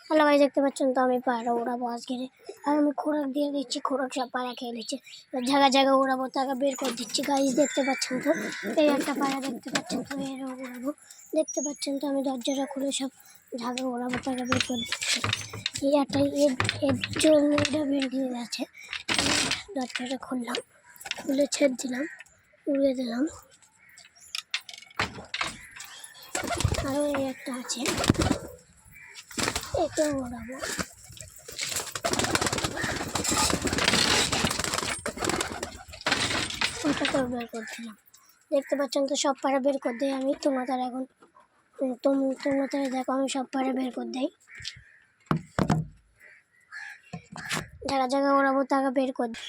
Hello guys, দেখতে পাচ্ছেন তো আমি পায়রা উড়াবো আজকে। আর আমি খোরাক দিয়ে দিচ্ছি, খোরাক সব পায়রা খেয়ে নিচ্ছে। জায়গা জায়গা উড়াবো, তাকে বের করে দিচ্ছি। গাইস দেখতে পাচ্ছেন তো, এই একটা পায়রা দেখতে পাচ্ছেন তো, এর উড়াবো। দেখতে পাচ্ছেন তো আমি দরজাটা খুলে সব ঝাঁকা উড়াবো, তাকে বের করে দিচ্ছি। এই একটা এর জন্য এটা বের দিয়ে আছে। দরজাটা খুললাম, খুলে ছেড়ে দিলাম, উড়িয়ে দিলাম। আরও এই একটা আছে, এটাও উড়াবো। ওটাকেও বের করছিলাম। দেখতে পাচ্ছেন তো সব পায়রা বের করে দেয় আমি। তোমরা তারা এখন তোমরা তারা দেখো, আমি সব পায়রা বের করে দেই। জায়গা জায়গা ওড়াবো, তাকে বের করে দিই।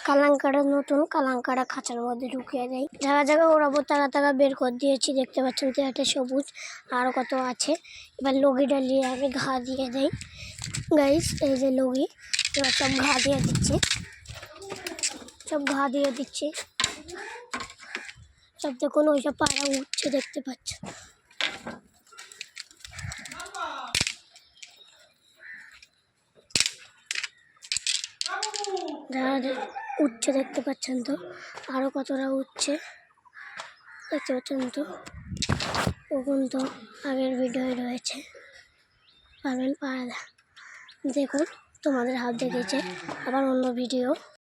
কালাঙ্কাটা নতুন, কালাঙ্কাটা খাঁচার মধ্যে ঢুকিয়ে দেয়। জায়গা জায়গা ওড়াবো, তাকা বের করে দিয়েছি। দেখতে পাচ্ছেন তো একটা সবুজ, আরও কত আছে। এবার লগিটা নিয়ে আমি ঘা দিয়ে দেই। গাইস এই যে লগি, এবার সব ঘা দিয়ে দিচ্ছি, সব ঘা দিয়ে দিচ্ছি। সব দেখুন ওইসব পায়রা উঠছে, দেখতে পাচ্ছ। উঠছে দেখতে পাচ্ছেন তো, আরও কতটা উঠছে দেখতে পাচ্ছেন তো। ওখান তো আগের ভিডিও রয়েছে, পাবেন পায়রা। দেখুন তোমাদের হাত দেখেছে, আবার অন্য ভিডিও।